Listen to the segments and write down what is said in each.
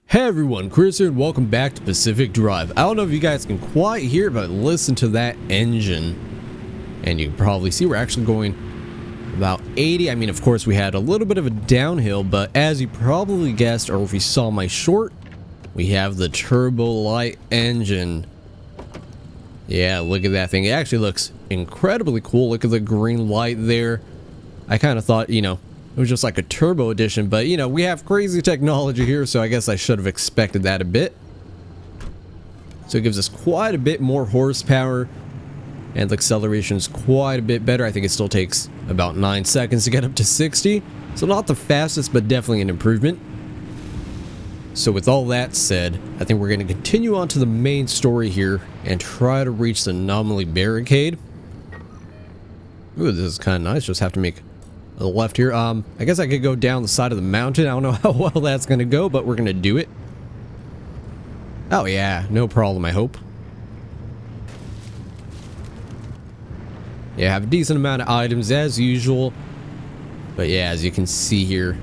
Hey everyone, Chris here and welcome back to Pacific Drive. I don't know if you guys can quite hear, but listen to that engine. And you can probably see we're actually going about 80. I mean, of course, we had a little bit of a downhill, but as you probably guessed, or if you saw my short, we have the turbolight engine. Yeah, look at that thing. It actually looks incredibly cool. Look at the green light there. I kind of thought, it was just like a turbo edition, but we have crazy technology here, so I guess I should have expected that a bit. So it gives us quite a bit more horsepower, and the acceleration is quite a bit better. I think it still takes about 9 seconds to get up to 60, so not the fastest, but definitely an improvement. So with all that said, I think we're going to continue on to the main story here and try to reach the anomaly barricade. Ooh, this is kind of nice. Just have to make the left here. I guess I could go down the side of the mountain. I don't know how well that's gonna go, but we're gonna do it. Oh yeah, no problem, I hope. Yeah, I have a decent amount of items as usual, but yeah, as you can see here,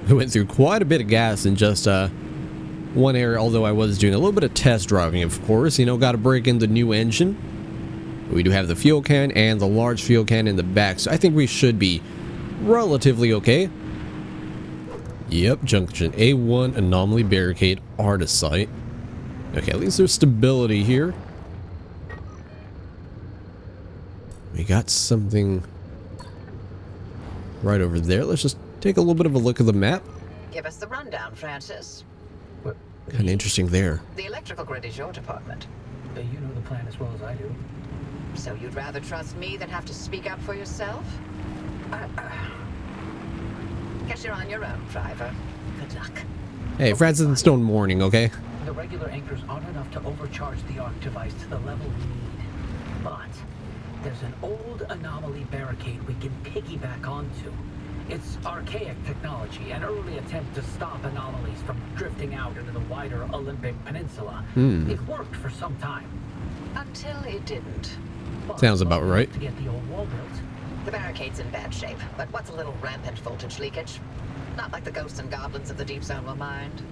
we went through quite a bit of gas in just one area, although I was doing a little bit of test driving, of course. Got to break in the new engine. We do have the fuel can and the large fuel can in the back, so I think we should be relatively okay. Yep, junction A1 anomaly barricade artist site. Okay, at least there's stability here. We got something right over there. Let's just take a little bit of a look at the map. Give us the rundown, Francis. Kind of interesting there. The electrical grid is your department. You know the plan as well as I do. So you'd rather trust me than have to speak up for yourself? Guess you're on your own, driver. Good luck. Hey, Francis and Stone morning, okay? The regular anchors aren't enough to overcharge the arc device to the level we need. But there's an old anomaly barricade we can piggyback onto. It's archaic technology, an early attempt to stop anomalies from drifting out into the wider Olympic Peninsula. It worked for some time. Until it didn't. But sounds about right. To get the old wall built. The barricade's in bad shape, but what's a little rampant voltage leakage? Not like the ghosts and goblins of the deep zone will mind.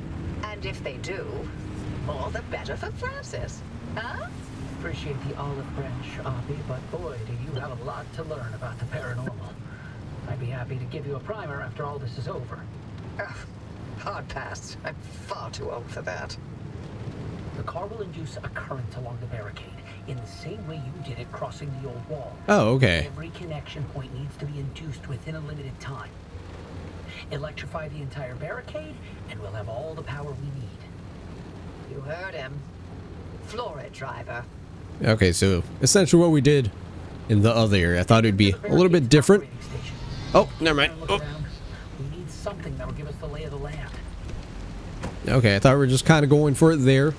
And if they do, all the better for Francis. Huh? Appreciate the olive branch, Abby, but boy, do you have a lot to learn about the paranormal. I'd be happy to give you a primer after all this is over. Ugh, hard pass. I'm far too old for that. The car will induce a current along the barricade, in the same way you did it crossing the old wall. Oh, okay. Every connection point needs to be induced within a limited time. Electrify the entire barricade, and we'll have all the power we need. You heard him. Floor it, driver. Okay, so essentially what we did in the other area. I thought it'd be a little bit different. Oh, never mind. Oh. We need something that will give us the lay of the land. Okay, I thought we were just kind of going for it there.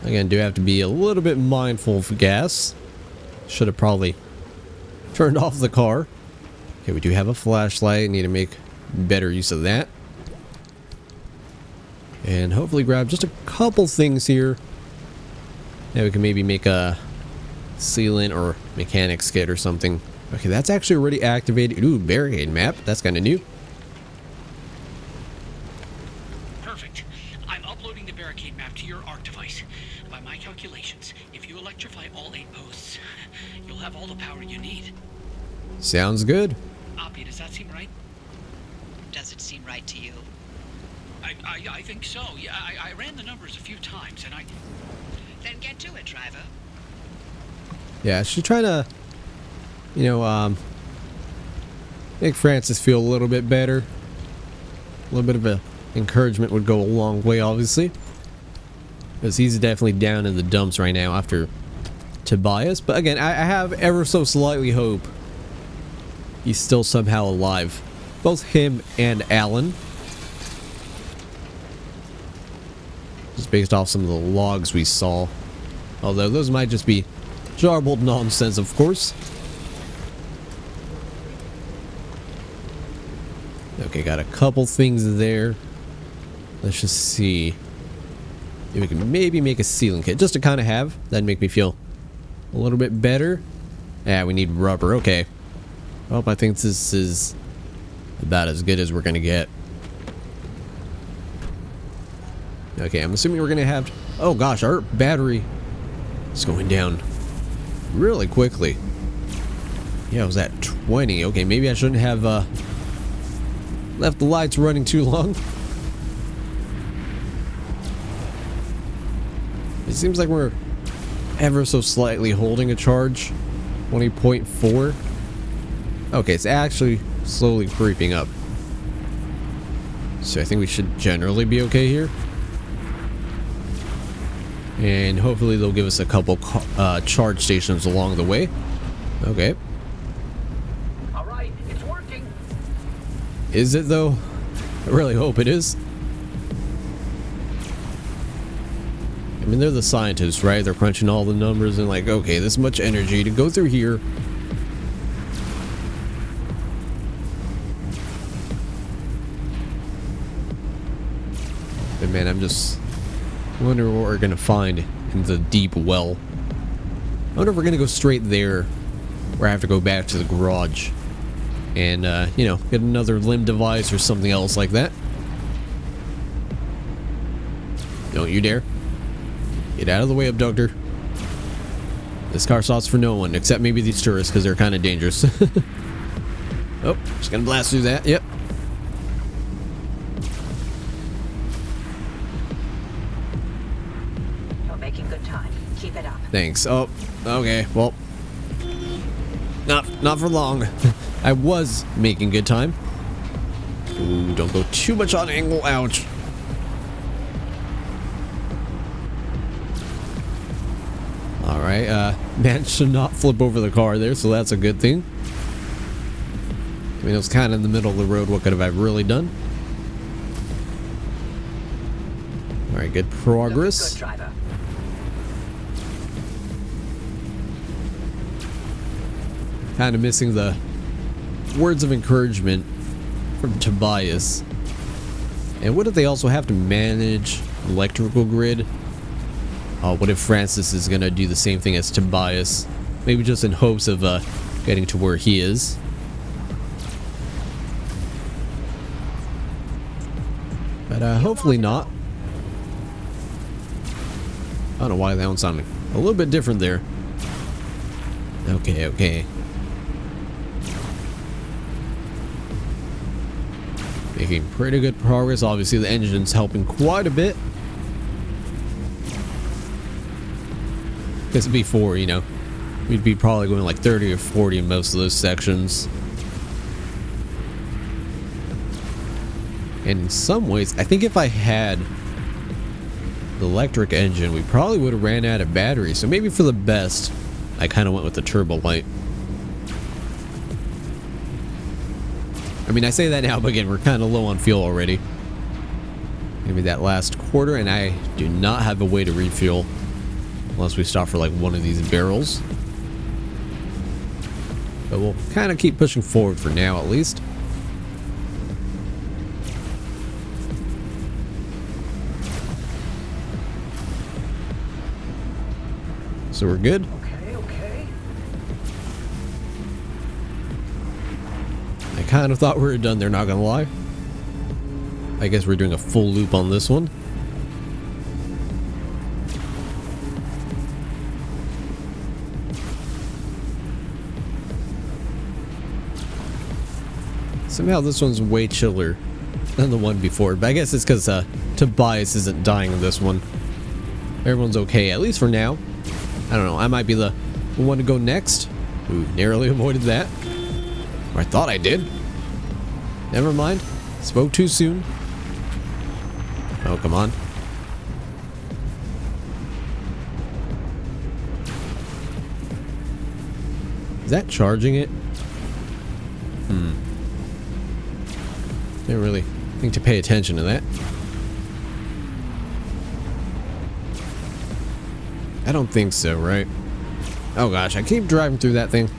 Again, do have to be a little bit mindful of gas. Should have probably turned off the car. Okay, we do have a flashlight. Need to make better use of that. And hopefully grab just a couple things here. Now we can maybe make a sealant or mechanics kit or something. Okay, that's actually already activated. Ooh, barricade map. That's kind of new. Perfect. I'm uploading the barricade map to your ARC device. By my calculations, if you electrify all 8 posts, you'll have all the power you need. Sounds good. Oppie, does that seem right? Does it seem right to you? I think so. Yeah, I ran the numbers a few times, and Then get to it, driver. Yeah, she's trying to, make Francis feel a little bit better. A little bit of a encouragement would go a long way, obviously. Because he's definitely down in the dumps right now after Tobias. But again, I have ever so slightly hope he's still somehow alive. Both him and Alan. Just based off some of the logs we saw. Although those might just be jarbled nonsense, of course. Okay, got a couple things there. Let's just see if we can maybe make a sealing kit just to kind of have. That'd make me feel a little bit better. Yeah, we need rubber. Okay. Well, I think this is about as good as we're gonna get. Okay, I'm assuming we're gonna have... Oh gosh, our battery is going down really quickly. Yeah, it was at 20. Okay, maybe I shouldn't have left the lights running too long. It seems like we're ever so slightly holding a charge. 20.4. Okay, it's actually slowly creeping up. So I think we should generally be okay here. And hopefully they'll give us a couple charge stations along the way. Okay. All right, it's working. Is it though? I really hope it is. I mean, they're the scientists, right? They're crunching all the numbers and like, okay, this much energy to go through here. But man, I'm just wondering what we're gonna find in the deep well. I wonder if we're gonna go straight there, or I have to go back to the garage and, you know, get another limb device or something else like that. Don't you dare. Get out of the way, abductor. This car stops for no one, except maybe these tourists, because they're kind of dangerous. Oh, just gonna blast through that. Yep. You're making good time. Keep it up. Thanks. Oh, okay. Well, not for long. I was making good time. Ooh, don't go too much on angle. Ouch. Alright, managed to not flip over the car there, so that's a good thing. I mean, it was kind of in the middle of the road. What could have I really done? Alright, good progress. Good driver. Kind of missing the words of encouragement from Tobias. And what if they also have to manage electrical grid? What if Francis is gonna do the same thing as Tobias? Maybe just in hopes of getting to where he is. But hopefully not. I don't know why that one sounded a little bit different there. Okay, okay. Making pretty good progress. Obviously the engine's helping quite a bit. Because before, you know, we'd be probably going like 30 or 40 in most of those sections. And in some ways, I think if I had the electric engine, we probably would have ran out of battery. So maybe for the best, I kind of went with the turbolight. I mean, I say that now, but again, we're kind of low on fuel already. Maybe that last quarter, and I do not have a way to refuel. Unless we stop for like one of these barrels. But we'll kind of keep pushing forward for now at least. So we're good. Okay, okay. I kind of thought we were done there, not gonna lie. I guess we're doing a full loop on this one. Somehow this one's way chiller than the one before, but I guess it's because Tobias isn't dying in this one. Everyone's okay, at least for now. I don't know, I might be the one to go next. Ooh, narrowly avoided that. Or I thought I did. Never mind. Spoke too soon. Oh, come on. Is that charging it? Didn't really think to pay attention to that. I don't think so, right? Oh gosh, I keep driving through that thing.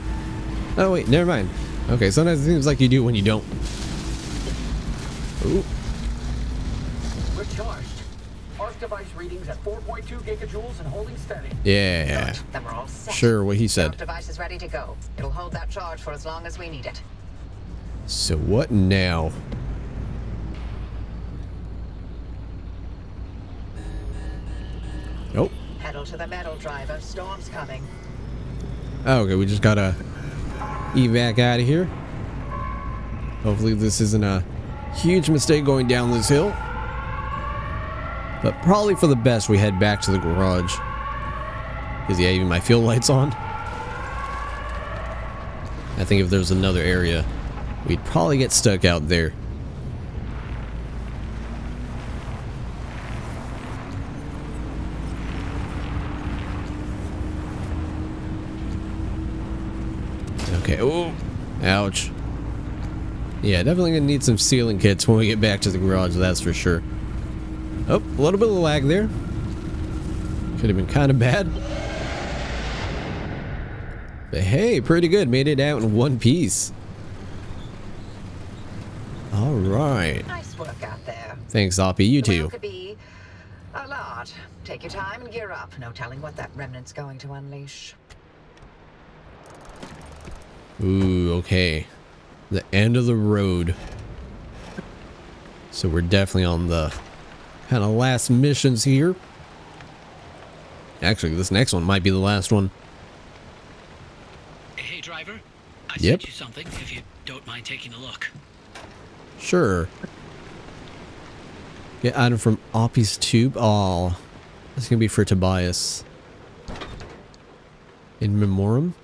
Oh wait, never mind. Okay, sometimes it seems like you do when you don't. Ooh. We're charged. Arc device readings at 4.2 gigajoules and holding steady. Yeah. Good. Then we're all set. Sure, what he Our said. device is ready to go. It'll hold that charge for as long as we need it. So what now? Nope. Pedal to the metal, driver. Storm's coming. Oh, okay, we just gotta evac out of here. Hopefully this isn't a huge mistake going down this hill. But probably for the best we head back to the garage. Because yeah, even my field light's on. I think if there's another area, we'd probably get stuck out there. Okay, oh, ouch. Yeah, definitely gonna need some sealing kits when we get back to the garage, that's for sure. Oh, a little bit of lag there. Could have been kind of bad. But hey, pretty good. Made it out in one piece. All right. Nice work out there. Thanks, Oppie. You The too. well could be a lot. Take your time and gear up. No telling what that remnant's going to unleash. Ooh, okay. The end of the road. So we're definitely on the kind of last missions here. Actually, this next one might be the last one. Hey, driver. I Yep. sent you something, if you don't mind taking a look. Sure. Get item from Oppie's tube. Oh, that's gonna be for Tobias. In memoriam.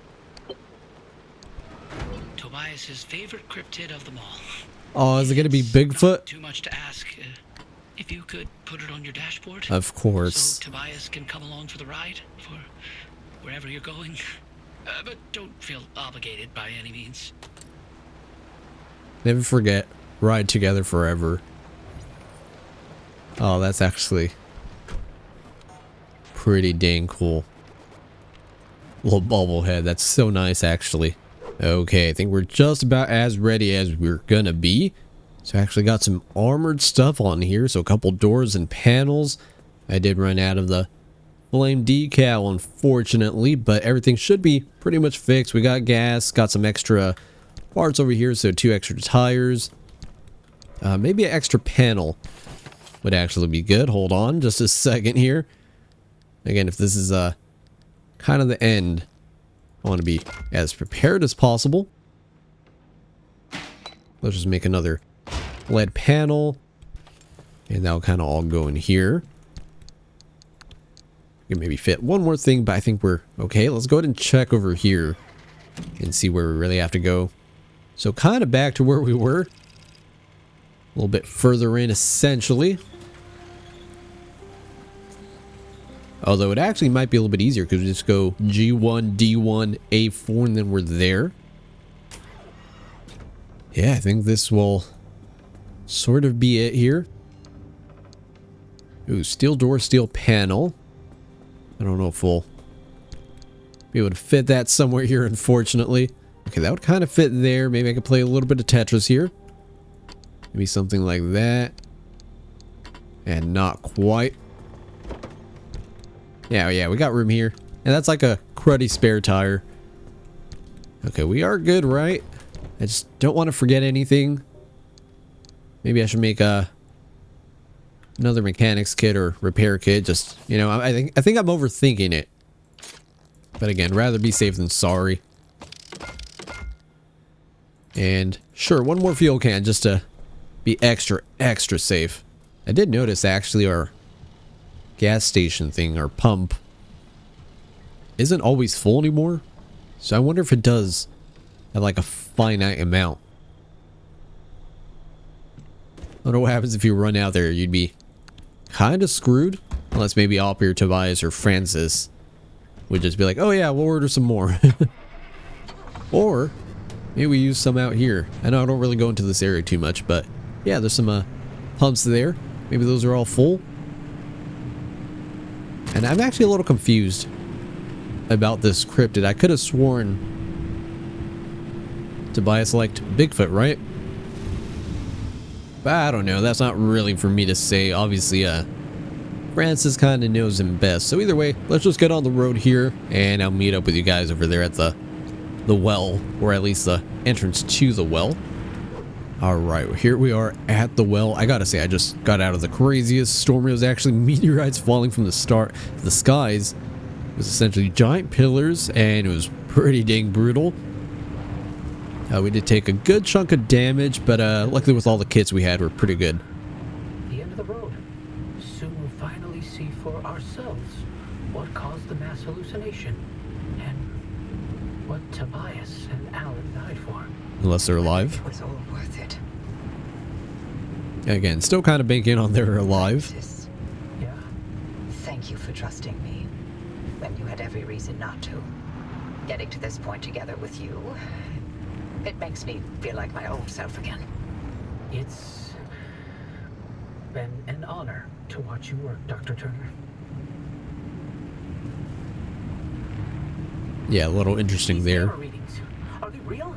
Tobias's favorite cryptid of them all. Oh, is it gonna be It's Bigfoot? not too much to ask. If you could put it on your dashboard. Of course. So Tobias can come along for the ride, for wherever you're going. But don't feel obligated by any means. Never forget. Ride together forever. Oh, that's actually pretty dang cool. Little bobblehead. That's so nice, actually. Okay, I think we're just about as ready as we're gonna be. So I actually got some armored stuff on here. So a couple doors and panels. I did run out of the flame decal, unfortunately, but everything should be pretty much fixed. We got gas, got some extra parts over here, so 2 extra tires. Maybe an extra panel would actually be good. Hold on just a second here. Again, if this is kind of the end, I want to be as prepared as possible. Let's just make another LED panel, and that'll kind of all go in here. We can maybe fit one more thing, but I think we're okay. Let's go ahead and check over here and see where we really have to go. So kind of back to where we were. A little bit further in, essentially. Although it actually might be a little bit easier because we just go G1, D1, A4, and then we're there. Yeah, I think this will sort of be it here. Ooh, steel door, steel panel. I don't know if we'll be able to fit that somewhere here, unfortunately. Okay, that would kind of fit there. Maybe I could play a little bit of Tetris here. Maybe something like that. And not quite. Yeah, we got room here. And that's like a cruddy spare tire. Okay, we are good, right? I just don't want to forget anything. Maybe I should make another mechanics kit or repair kit. Just, you know, I think I'm overthinking it. But again, rather be safe than sorry. And sure, one more fuel can just to be extra safe. I did notice actually our gas station thing, our pump, isn't always full anymore. So I wonder if it does have like a finite amount. I don't know what happens if you run out there. You'd be kind of screwed. Unless maybe Oppie or Tobias or Francis would just be like, oh yeah, we'll order some more. Or maybe we use some out here. I know I don't really go into this area too much, but yeah, there's some pumps there. Maybe those are all full. And I'm actually a little confused about this cryptid. I could have sworn Tobias liked Bigfoot, right? But I don't know. That's not really for me to say. Obviously, Francis kind of knows him best. So either way, let's just get on the road here, and I'll meet up with you guys over there at the well, or at least the entrance to the well. Alright, here we are at the well. I gotta say, I just got out of the craziest storm. It was actually meteorites falling from the skies. It was essentially giant pillars, and it was pretty dang brutal. We did take a good chunk of damage, but luckily with all the kits we had, we're pretty good. The end of the road. Soon we'll finally see for ourselves what caused the mass hallucination and what Tobias and Alan died for. Unless they're alive. It was all worth it. Again, still kind of banking on they're alive. Francis, Yeah. thank you for trusting me when you had every reason not to. Getting to this point together with you, it makes me feel like my old self again. It's been an honor to watch you work, Dr. Turner. Yeah, a little interesting These there. camera readings, are they real?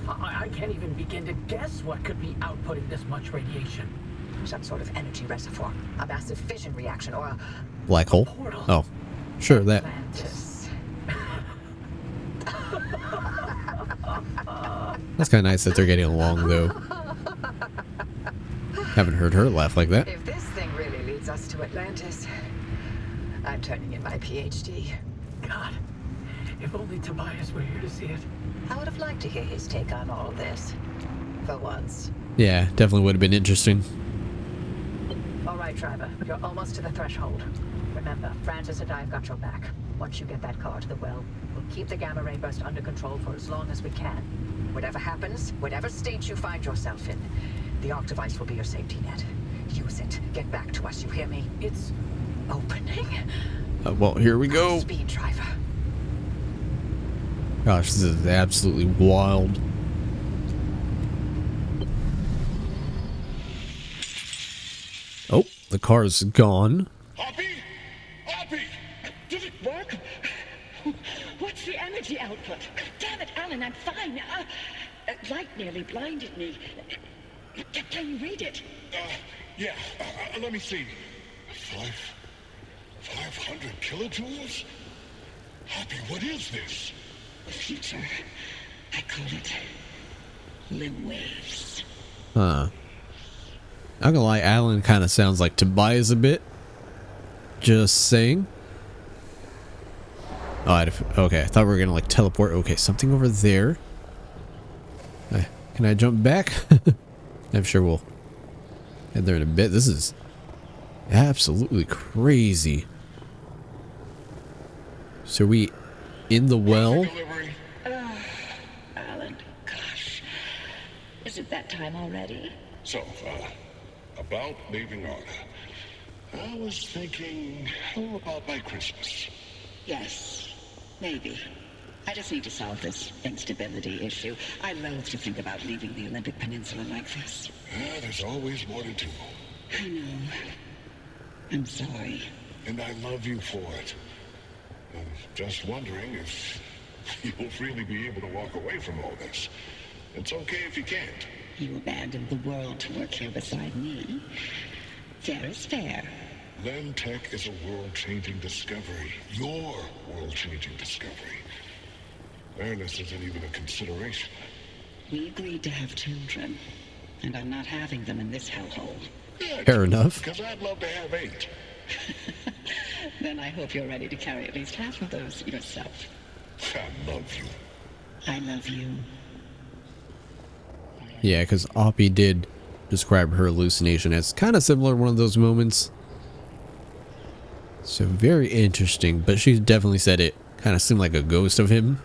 I can't even begin to guess what could be outputting this much radiation. Some sort of energy reservoir, a massive fission reaction, or a Black hole? Portal. Oh, sure, that. Atlantis. That's kind of nice that they're getting along, though. Haven't heard her laugh like that. If this thing really leads us to Atlantis, I'm turning in my PhD. God, if only Tobias were here to see it. I would have liked to hear his take on all this. For once. Yeah, definitely would have been interesting. All right, driver. You're almost to the threshold. Remember, Francis and I have got your back. Once you get that car to the well, we'll keep the gamma ray burst under control for as long as we can. Whatever happens, whatever state you find yourself in, the arc device will be your safety net. Use it. Get back to us, you hear me? It's Opening. Well, here we go. Speed, driver. Gosh, this is absolutely wild. Oh, the car's gone. Hoppy? Hoppy! Did it work? What's the energy output? Damn it, Alan, I'm fine. Light nearly blinded me. Can you read it? Yeah, let me see. 500 kilojoules? Hoppy, what is this? The future. I call it limb waves. Huh. Not gonna lie, Alan kind of sounds like Tobias a bit. Just saying. Oh, okay, I thought we were gonna like teleport. Okay, something over there. Can I jump back? I'm sure we'll head there in a bit. This is absolutely crazy. So we in the well? Delivery. Alan, gosh. Is it that time already? So, about leaving Arda. I was thinking, how about by Christmas? Yes, maybe. I just need to solve this instability issue. I loathe to think about leaving the Olympic Peninsula like this. There's always more to do. I know. I'm sorry. And I love you for it. I'm just wondering if you'll really be able to walk away from all this. It's okay if you can't. You abandoned the world to work here beside me. Fair is fair. Lem Tech is a world-changing discovery. Your world-changing discovery. Fairness isn't even a consideration. We agreed to have children, and I'm not having them in this hellhole. Good. Fair enough. Because I'd love to have 8. Then I hope you're ready to carry at least half of those yourself. I love you. I love you. Yeah, because Oppie did describe her hallucination as kind of similar to one of those moments. So very interesting, but she definitely said it kind of seemed like a ghost of him.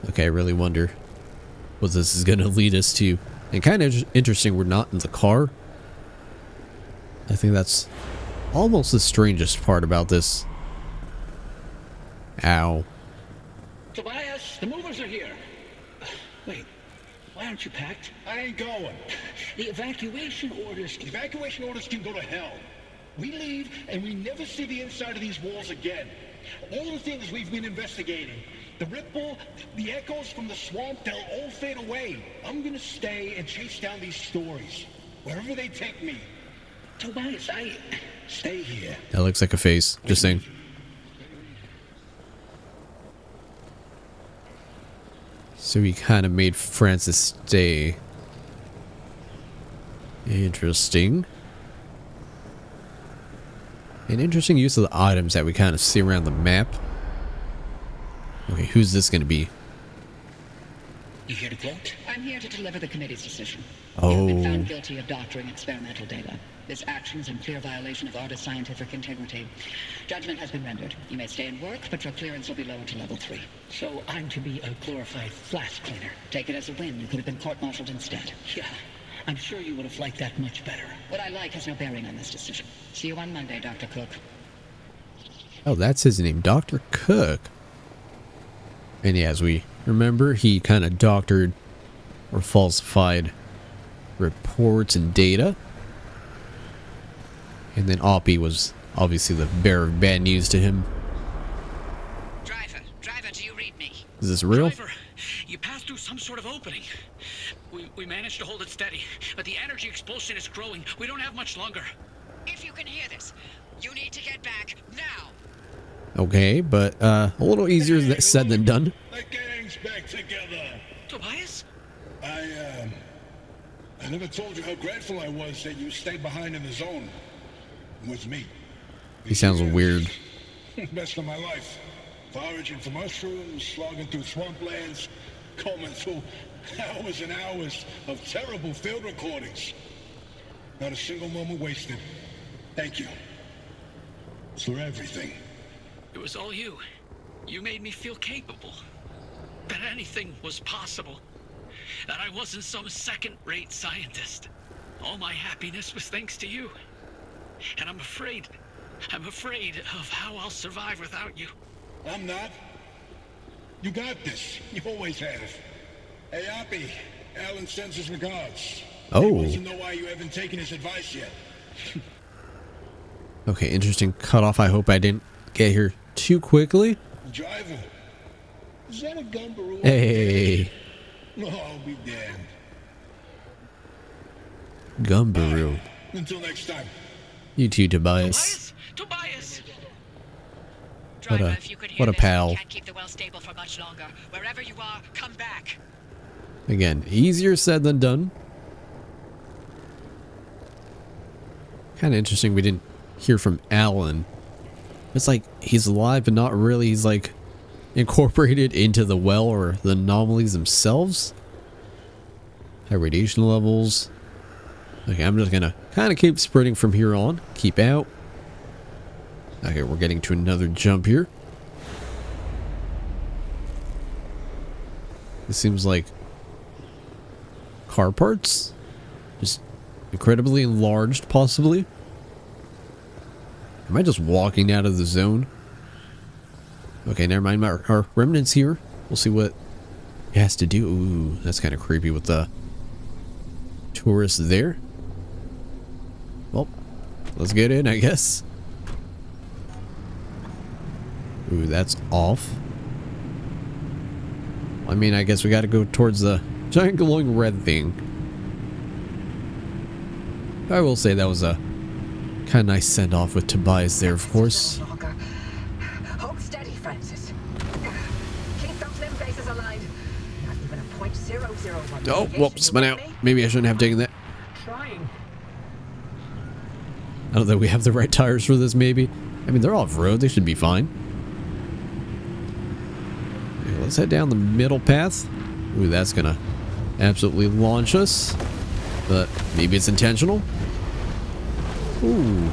Okay, I really wonder what this is going to lead us to. And kind of interesting, we're not in the car. I think that's almost the strangest part about this. Ow. Tobias, the movers are here. Wait, why aren't you packed? I ain't going. The evacuation orders. Evacuation orders can go to hell. We leave and we never see the inside of these walls again. All the things we've been investigating, the ripple, the echoes from the swamp, they'll all fade away. I'm gonna stay and chase down these stories, wherever they take me. Tobias, Stay here. That looks like a face. Just saying. So he kind of made Francis stay. Interesting. An interesting use of the items that we kind of see around the map. Okay, who's this going to be? You here to quote? I'm here to deliver the committee's decision. Oh. You've been found guilty of doctoring experimental data. This action is in clear violation of artist scientific integrity. Judgment has been rendered. You may stay and work, but your clearance will be lowered to level 3. So I'm to be a glorified flash cleaner. Take it as a win. You could have been court-martialed instead. Yeah, I'm sure you would have liked that much better. What I like has no bearing on this decision. See you on Monday, Dr. Cook. Oh, that's his name, Dr. Cook. And yeah, as we remember, he kind of doctored or falsified reports and data. And then Oppie was obviously the bearer of bad news to him. Driver, do you read me? Is this real? Driver, you passed through some sort of opening. We managed to hold it steady, but the energy expulsion is growing. We don't have much longer. If you can hear this, you need to get back now. Okay, but a little easier said than done. The gang's back together. Tobias? I never told you how grateful I was that you stayed behind in the zone with me. He sounds weird. Best of my life. Foraging for mushrooms, slogging through swamplands, combing through hours and hours of terrible field recordings. Not a single moment wasted. Thank you. For everything. It was all you. You made me feel capable. That anything was possible. That I wasn't some second-rate scientist. All my happiness was thanks to you. And I'm afraid of how I'll survive without you. I'm not. You got this. You always have. Hey, Oppie. Alan sends his regards. Oh. He wants to know why you haven't taken his advice yet. Okay, interesting cutoff. I hope I didn't get here too quickly. Driver. Is that a gumbaroo? Hey. No, I'll be damned. Gumbaroo. Until next time. You too, Tobias. Tobias! Driver, a- if you could hear what a this, pal. we can't keep the well stable for much longer. Wherever you are, come back. Again, easier said than done. Kind of interesting we didn't hear from Alan. It's like he's alive, but not really. He's like incorporated into the well or the anomalies themselves. High radiation levels. Okay, I'm just gonna kind of keep spreading from here on. Keep out. Okay, we're getting to another jump here. This seems like car parts. Just incredibly enlarged, possibly. Am I just walking out of the zone? Okay, never mind. Our remnants here. We'll see what it has to do. Ooh, that's kind of creepy with the tourists there. Well, let's get in, I guess. Ooh, that's off. I mean, I guess we got to go towards the giant glowing red thing. I will say that was a kind of nice send-off with Tobias there, of course. Hold steady, Francis. Keep those limb bases aligned. Not even a .001. Oh, well, spun out. Maybe I shouldn't have taken that. Trying. I don't think we have the right tires for this, maybe. I mean, they're off-road. They should be fine. Okay, let's head down the middle path. Ooh, that's gonna absolutely launch us. But maybe it's intentional. Ooh.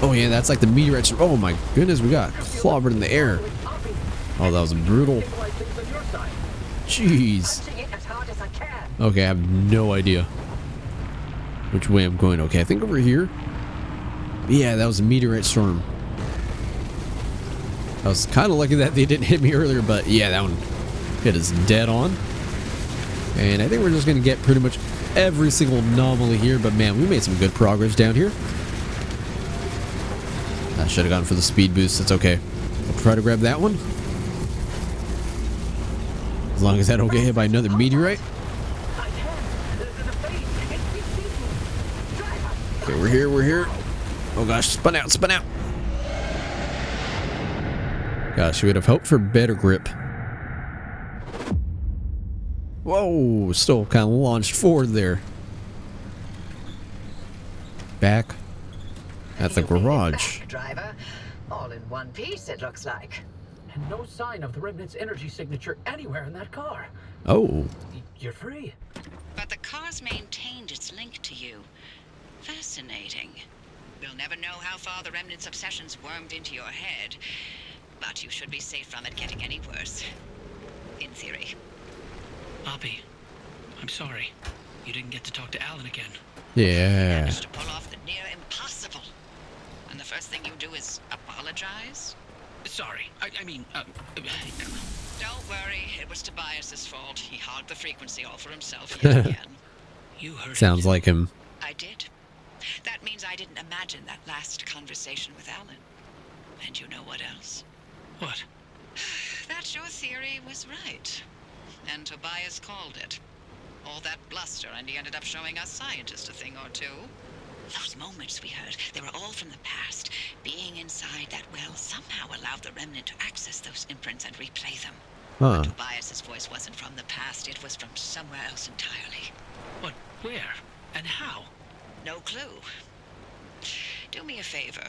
Oh, yeah, that's like the meteorite. Oh, my goodness, we got clobbered in the air. Oh, that was brutal. Jeez. Punching it as hard as I can. Okay, I have no idea which way I'm going. Okay, I think over here. Yeah, that was a meteorite storm. I was kind of lucky that they didn't hit me earlier, but yeah, that one hit us dead on. And I think we're just going to get pretty much every single anomaly here, but man, we made some good progress down here. I should have gone for the speed boost. That's okay. We'll try to grab that one. As long as I don't get hit by another meteorite. Okay, we're here, we're here. Oh gosh, spun out, spun out. Gosh, we would have hoped for better grip. Whoa, still kind of launched forward there. Back at the You made it garage. back, driver. All in one piece, it looks like. And no sign of the Remnant's energy signature anywhere in that car. Oh, You're free. But the car's maintained its link to you. Fascinating. We'll never know how far the Remnant's obsessions wormed into your head, but you should be safe from it getting any worse. In theory. Poppy, I'm sorry. You didn't get to talk to Alan again. yeah. Managed to pull off the near impossible. And the first thing you do is apologize? Sorry. I mean, Don't worry, it was Tobias's fault. He hogged the frequency all for himself yet again. you heard Sounds it. like him. I did. That means I didn't imagine that last conversation with Alan. And you know what else? What? That your theory was right. And Tobias called it. All that bluster, and he ended up showing us scientists a thing or two. Those moments we heard, they were all from the past. Being inside that well somehow allowed the Remnant to access those imprints and replay them. Huh. Tobias's voice wasn't from the past, it was from somewhere else entirely. But where? And how? No clue. Do me a favor.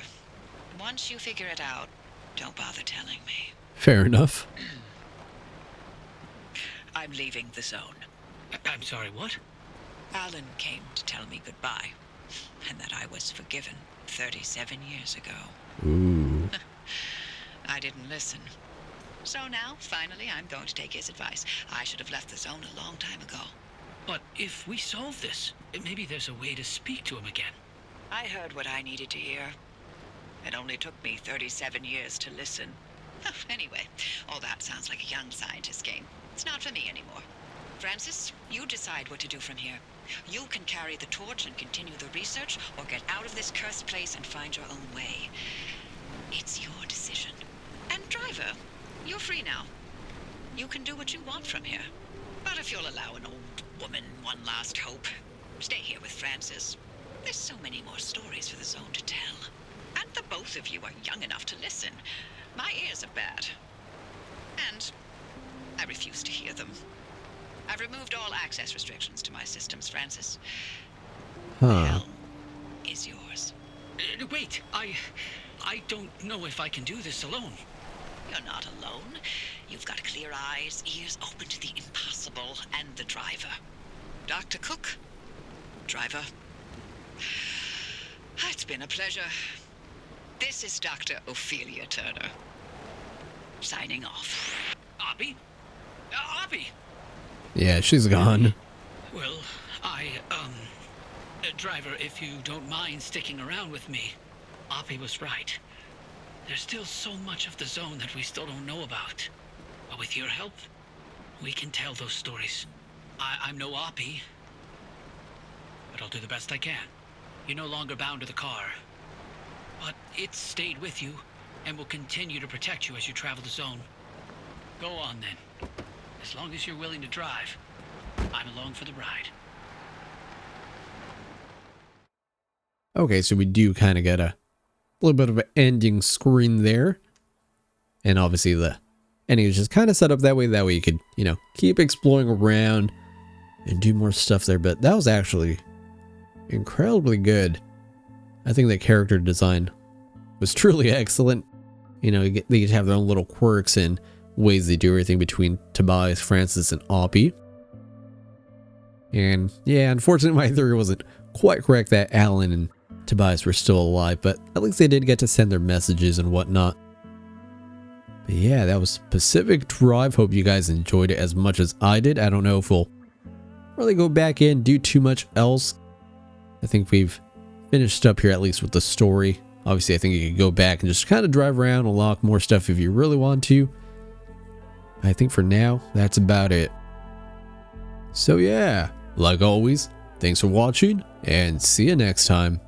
Once you figure it out, don't bother telling me. Fair enough. I'm leaving the zone. I'm sorry, what? Alan came to tell me goodbye, and that I was forgiven 37 years ago. Ooh. I didn't listen. So now, finally, I'm going to take his advice. I should have left the zone a long time ago. But if we solve this, maybe there's a way to speak to him again. I heard what I needed to hear. It only took me 37 years to listen. Anyway, all that sounds like a young scientist game. It's not for me anymore. Francis, you decide what to do from here. You can carry the torch and continue the research, or get out of this cursed place and find your own way. It's your decision. And driver, you're free now. You can do what you want from here. But if you'll allow an old woman one last hope, stay here with Francis. There's so many more stories for the zone to tell. And the both of you are young enough to listen. My ears are bad. And I refuse to hear them. I've removed all access restrictions to my systems, Francis. The Huh. helm is yours. Wait, I don't know if I can do this alone. You're not alone. You've got clear eyes, ears open to the impossible, and the driver. Dr. Cook. Driver. It's been a pleasure. This is Dr. Ophelia Turner. Signing off. Abby? Abby! Yeah, she's gone. Well, driver, if you don't mind sticking around with me, Abby was right. There's still so much of the zone that we still don't know about. But with your help, we can tell those stories. I'm no Abby, but I'll do the best I can. You're no longer bound to the car, but it's stayed with you and will continue to protect you as you travel the zone. Go on then. As long as you're willing to drive, I'm along for the ride. Okay, so we do kind of get a little bit of an ending screen there. And obviously the ending is just kind of set up that way you could, you know, keep exploring around and do more stuff there. But that was actually incredibly good. I think the character design was truly excellent. You know, they get to have their own little quirks and ways they do everything between Tobias, Francis, and Oppie. And yeah, unfortunately my theory wasn't quite correct that Alan and Tobias were still alive, but at least they did get to send their messages and whatnot. But yeah, that was Pacific Drive. Hope you guys enjoyed it as much as I did. I don't know if we'll really go back in, do too much else. I think we've finished up here, at least with the story. Obviously, I think you could go back and just kind of drive around, unlock more stuff if you really want to. I think for now, that's about it. So yeah, like always, thanks for watching, and see you next time.